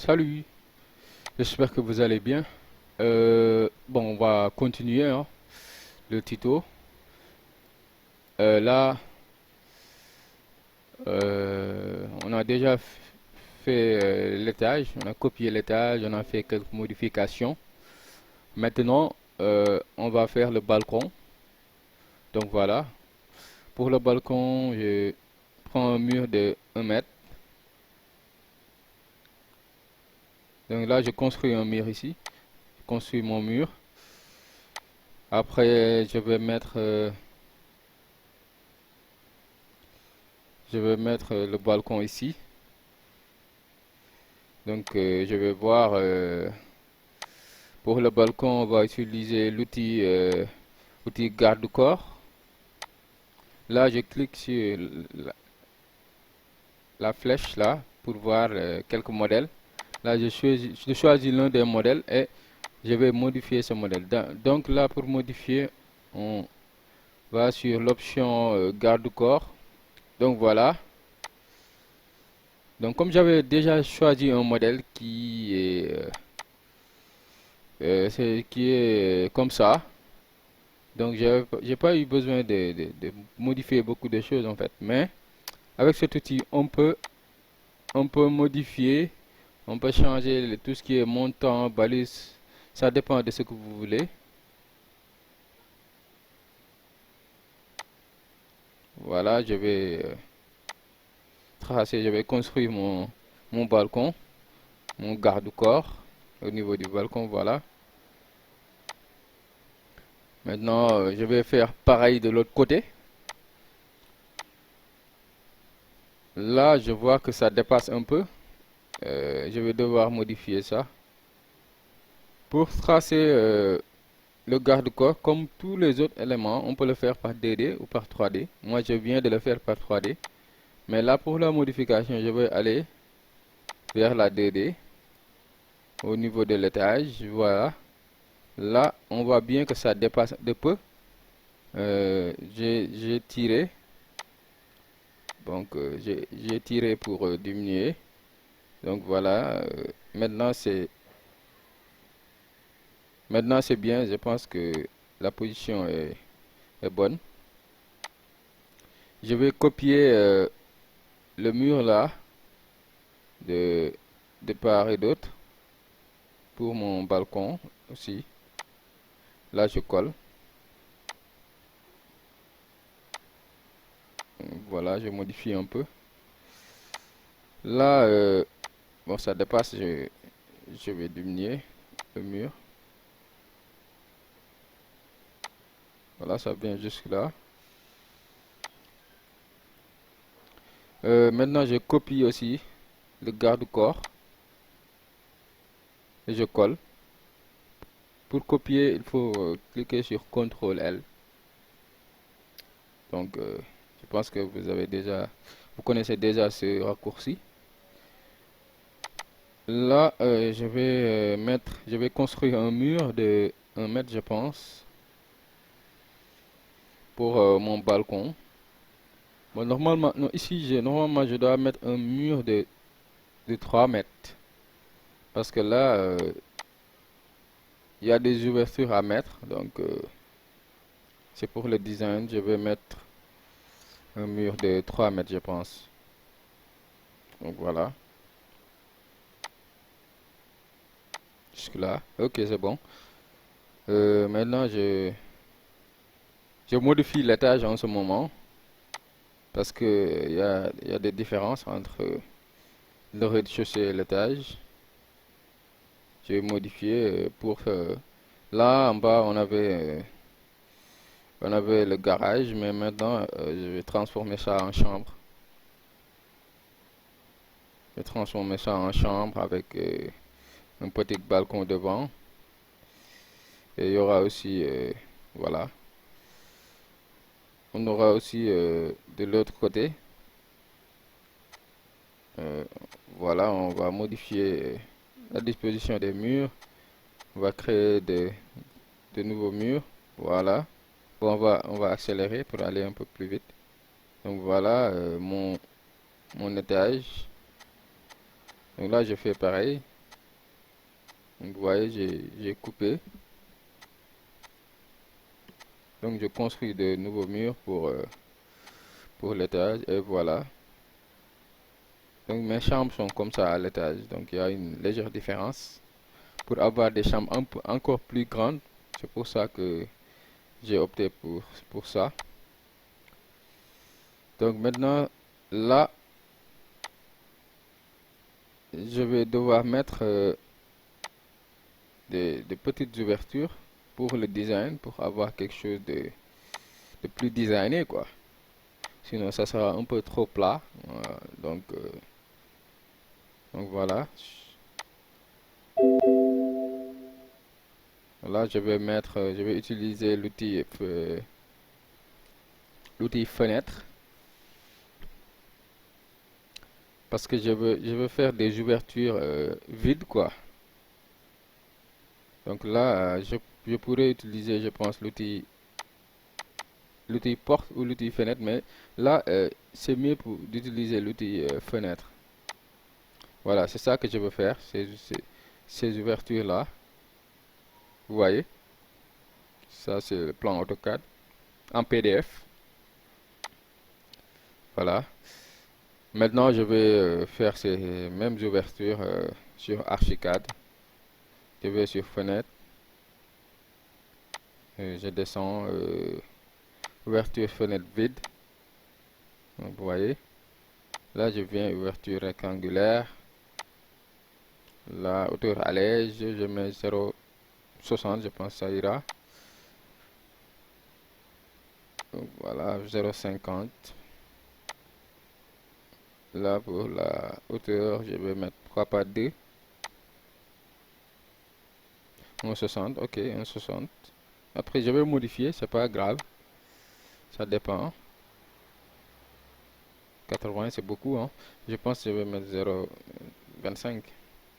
Salut, j'espère que vous allez bien. Bon, on va continuer hein, le tuto. Là, on a déjà fait l'étage, on a copié l'étage, on a fait quelques modifications. Maintenant, on va faire le balcon. Donc voilà, pour le balcon, je prends un mur de 1 mètre. Donc là, je construis un mur ici. Je construis mon mur. Après, je vais mettre le balcon ici. Donc, je vais voir pour le balcon, on va utiliser outil garde-corps. Là, je clique sur la flèche là pour voir quelques modèles. Là, je choisis l'un des modèles et je vais modifier ce modèle. Donc là, pour modifier, on va sur l'option garde-corps. Donc voilà. Donc comme j'avais déjà choisi un modèle qui est comme ça. Donc, j'ai pas eu besoin de modifier beaucoup de choses en fait. Mais avec cet outil, on peut modifier, on peut changer tout ce qui est montant, balise. Ça dépend de ce que vous voulez. Voilà, je vais tracer, je vais construire mon balcon, mon garde-corps au niveau du balcon. Voilà. Maintenant, je vais faire pareil de l'autre côté. Là, je vois que ça dépasse un peu. Je vais devoir modifier ça. Pour tracer le garde-corps, comme tous les autres éléments, on peut le faire par 2D ou par 3D. Moi, je viens de le faire par 3D. Mais là, pour la modification, je vais aller vers la 2D au niveau de l'étage. Voilà. Là, on voit bien que ça dépasse de peu. J'ai tiré. Donc, j'ai tiré pour diminuer. Donc, voilà. Maintenant, c'est bien. Je pense que la position est bonne. Je vais copier le mur là de, de part et d'autre pour mon balcon aussi. Là, je colle. Voilà, je modifie un peu. Là, bon, ça dépasse, je vais diminuer le mur. Voilà, ça vient jusque là. Maintenant, je copie aussi le garde-corps et je colle. Pour copier, il faut cliquer sur CTRL L. Donc, je pense que vous connaissez déjà ce raccourci. Là, je vais construire un mur de 1 mètre, je pense, pour mon balcon. Bon, normalement, non, ici, normalement, je dois mettre un mur de 3 mètres. Parce que là, il y a des ouvertures à mettre. Donc, c'est pour le design. Je vais mettre un mur de 3 mètres, je pense. Donc, voilà. Jusque là. Ok, c'est bon. Maintenant, je modifie l'étage en ce moment. Parce que il y a des différences entre le rez-de-chaussée et l'étage. J'ai modifié pour là en bas on avait le garage, mais maintenant je vais transformer ça en chambre. Je vais transformer ça en chambre avec un petit balcon devant. Et il y aura aussi voilà. On aura aussi de l'autre côté. euh, voilà, on va modifier la disposition des murs. On va créer de nouveaux murs. Voilà. Bon, on va accélérer pour aller un peu plus vite. Donc voilà mon étage. Donc là, je fais pareil. Donc, vous voyez, j'ai coupé. Donc je construis de nouveaux murs pour l'étage et voilà. Donc mes chambres sont comme ça à l'étage. Donc il y a une légère différence. Pour avoir des chambres encore plus grandes, c'est pour ça que j'ai opté pour ça. Donc maintenant, là, je vais devoir mettre des petites ouvertures pour le design, pour avoir quelque chose de plus designé, quoi. Sinon, ça sera un peu trop plat. Donc voilà. Là, je vais utiliser l'outil fenêtre parce que je veux faire des ouvertures vides, quoi. Donc là, je pourrais utiliser, je pense, l'outil porte ou l'outil fenêtre, mais là, c'est mieux d'utiliser l'outil fenêtre. Voilà, c'est ça que je veux faire, ces ouvertures-là. Vous voyez, ça c'est le plan AutoCAD en PDF. Voilà. Maintenant, je vais faire ces mêmes ouvertures sur Archicad. Je vais sur Fenêtre. Je descends. Ouverture fenêtre vide. Donc, vous voyez. Là, je viens ouverture rectangulaire. La hauteur allège, je mets 0,60, je pense que ça ira. Donc, voilà, 0,50. Là, pour la hauteur, je vais mettre 3 par 2. 1,60, ok, 1,60. Après, je vais modifier, c'est pas grave. Ça dépend. 80, c'est beaucoup, hein. Je pense que je vais mettre 0,25.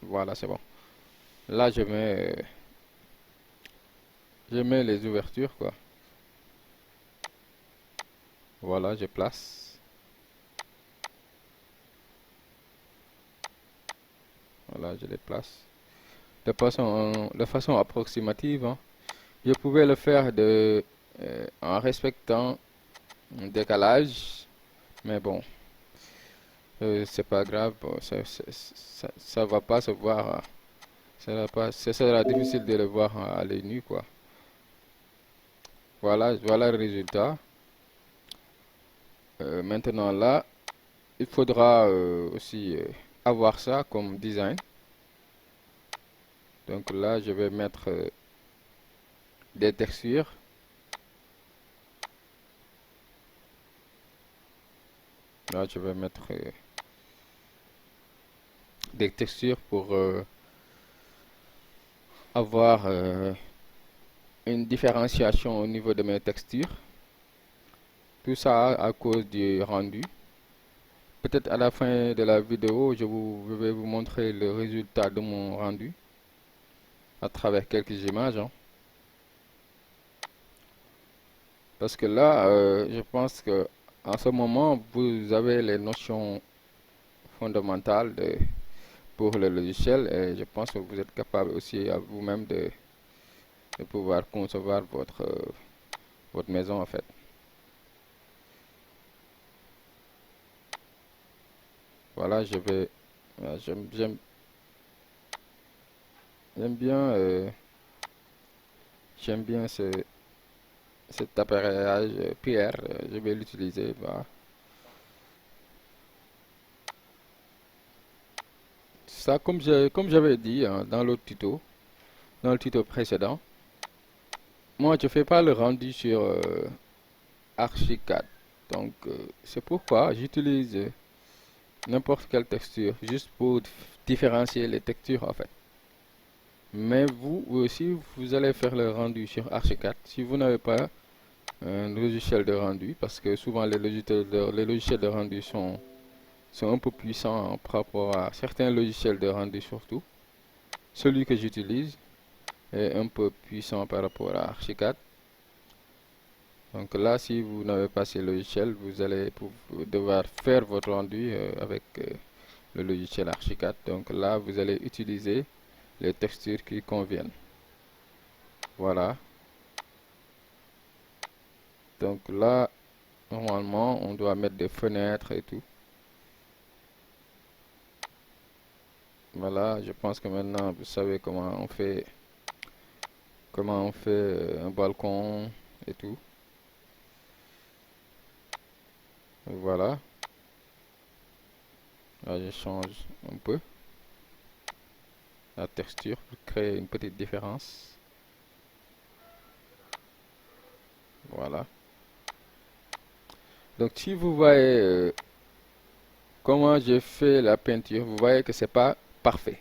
Voilà, c'est bon. Là, je mets les ouvertures, quoi. Voilà, je place. Voilà, je les place. De façon approximative, hein. Je pouvais le faire en respectant un décalage, mais bon, c'est pas grave, bon, ça va pas se voir, ça sera difficile de le voir à l'œil nu, quoi. Voilà le résultat. Maintenant là, il faudra aussi avoir ça comme design. Donc là, je vais mettre des textures. Là, je vais mettre des textures pour avoir une différenciation au niveau de mes textures. Tout ça à cause du rendu. Peut-être à la fin de la vidéo, je vais vous montrer le résultat de mon rendu à travers quelques images, hein. Parce que là, je pense que en ce moment, vous avez les notions fondamentales pour le logiciel et je pense que vous êtes capable aussi à vous-même de pouvoir concevoir votre maison en fait. Voilà, j'aime bien, j'aime bien cet appareillage PR, je vais l'utiliser. Voilà. Ça, comme j'avais dit hein, dans le tuto précédent, moi je fais pas le rendu sur Archicad. Donc c'est pourquoi j'utilise n'importe quelle texture juste pour différencier les textures en fait. Mais vous aussi, vous allez faire le rendu sur Archicad si vous n'avez pas un logiciel de rendu parce que souvent les logiciels de rendu sont un peu puissants hein, par rapport à certains logiciels de rendu surtout. Celui que j'utilise est un peu puissant par rapport à Archicad. Donc là, si vous n'avez pas ces logiciels, vous allez devoir faire votre rendu avec le logiciel Archicad. Donc là, vous allez utiliser les textures qui conviennent. Voilà. Donc là, normalement, on doit mettre des fenêtres et tout. Voilà, je pense que maintenant, vous savez comment on fait un balcon et tout. Voilà. Là, je change un peu la texture pour créer une petite différence. Voilà. Donc, si vous voyez comment j'ai fait la peinture, vous voyez que c'est pas parfait.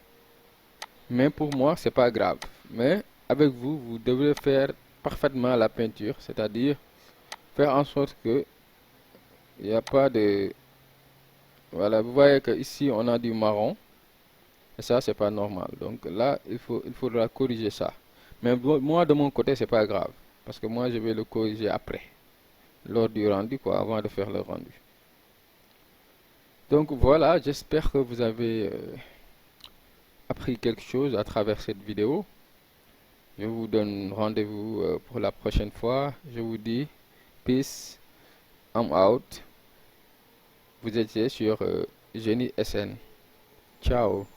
Mais pour moi, c'est pas grave. Mais avec vous, vous devrez faire parfaitement la peinture, c'est-à-dire faire en sorte que il n'y a pas de... Voilà, vous voyez que ici on a du marron, et ça c'est pas normal. Donc là, il faudra corriger ça. Mais moi de mon côté, c'est pas grave, parce que moi je vais le corriger après, lors du rendu, quoi, avant de faire le rendu. Donc voilà, j'espère que vous avez appris quelque chose à travers cette vidéo. Je vous donne rendez-vous pour la prochaine fois. Je vous dis peace, I'm out. Vous étiez sur Génie SN. Ciao.